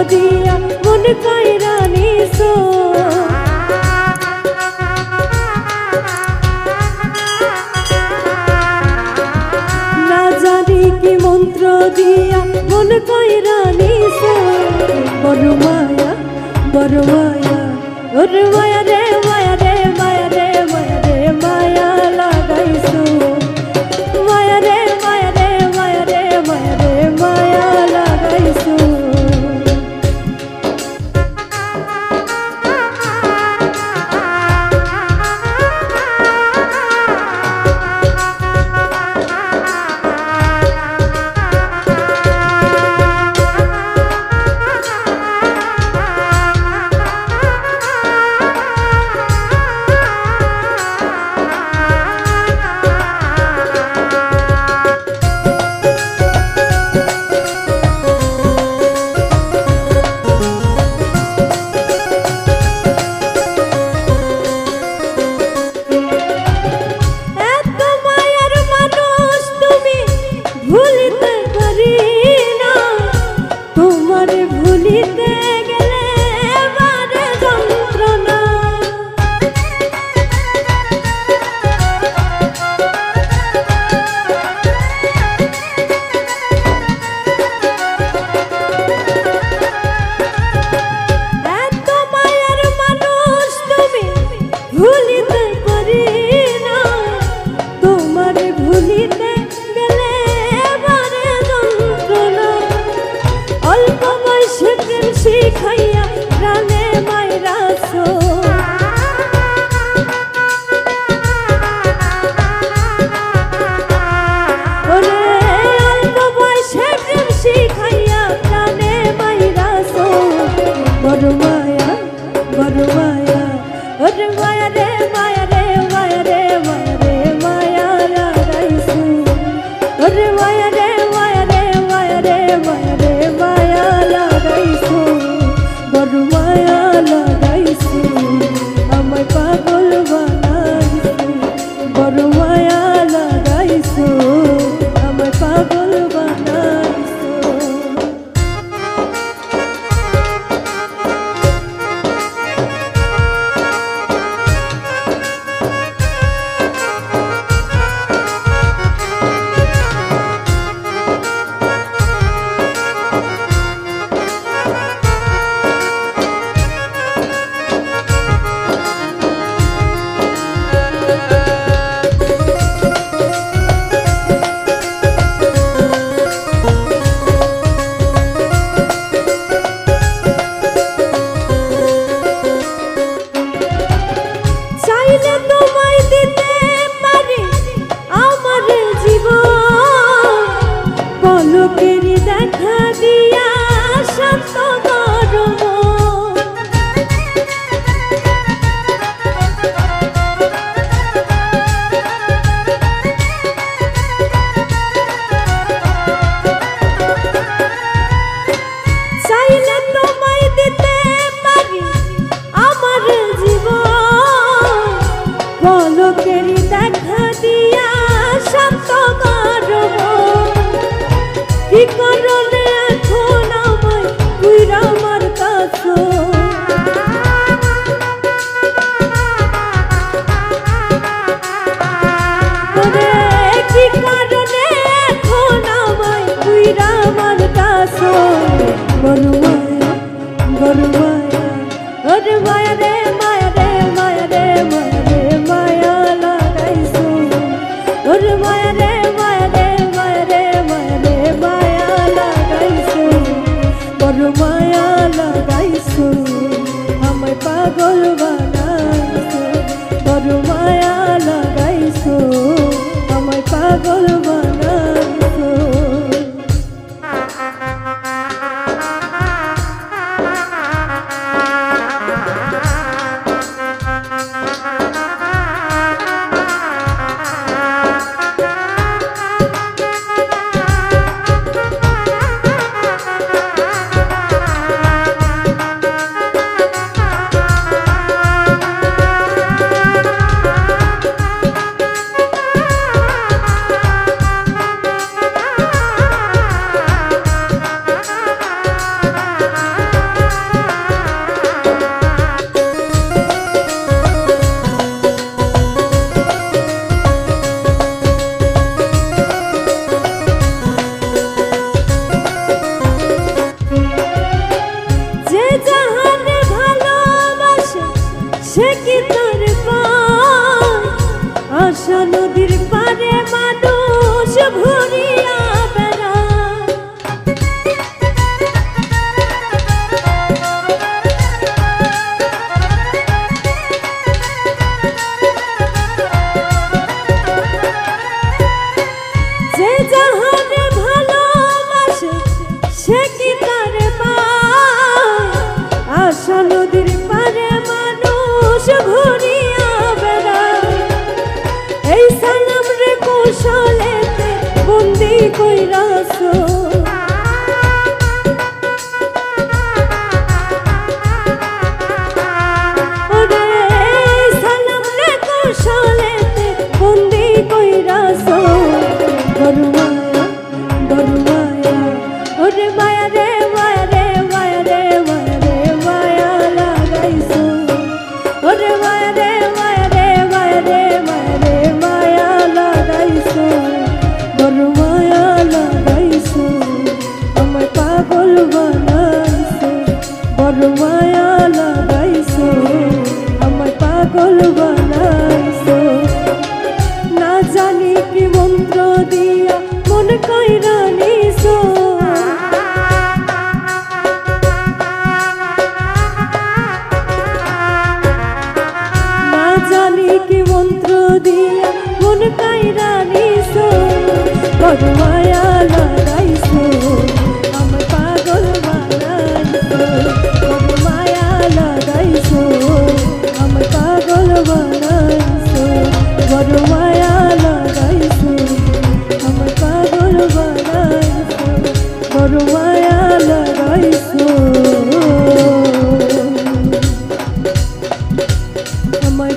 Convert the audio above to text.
দিয়া মন কইরা নিছো না জানি কি মন্ত্র দিয়া মন কইরা নিছো বড় মায়া ওরে মায়া রে মায়া রে মায়া রে মায়া রে মায়া লাগাইছো মায়া রে মায়া রে মায়া রে মায়া রে মায়া লাগাইছো শিখাইয়া প্রাণে মাইরাছো ওরে অল্প বয়সে প্রেম শিখাইয়া প্রাণে মাইরাছো বড় মায়া ওরে মায়া রে মায়া রে মায়া রে মায়া রে মায়া লাগাইছো ওরে মায়া রে মায়া রে মায়া রে মায়া রে মায়া লাগাইছো বড় মায়া লাগাইছো আমায় পাগল বানাইছো বড় মায়া লাগাইছো আমায় পাগল বানাইছো দেখা দিয়া শান্ত গরম চাইলে তোমায় দিতে পারি আমার জীবন পলকেরই দেখা দিয়া শান্ত গরম কি কারণে এখন আমায় পুইরা আমার কাছে কি কারণে এখন আমায় পুইরা আমার কাছে বড় মায়া ওরে মায়া রে মায়া রে মায়া রে মায়া রে মায়া লাগাইছো ওরে মায়া রে মায়া রে মায়া রে মায়া রে মায়া লাগাইছো বড় মায়া লাগাইছো আমায় পাগল বানাইছো বড় মায়া লাগাইছো আমায় পাগল বানাইছো সে কি তারে পায় আশা নদীর পারে মানুষ ঘুরিয়া বেড়ায় এই সালাম রে কৌশলেতে বন্দি কইরাছো মায়া লাগাইছো আমায় পাগল বানাইছো না জানি কি মন্ত্র দিয়া মন কইরা নিছো না জানি কি মন্ত্র দিয়া মন কইরা নিছো বড় মায়া লাগাইছো আমায় পাগল বানাইছো বড় মায়া লাগাইছো আমায় পাগল বানাইছো বড় মায়া লাগাইছো আমায়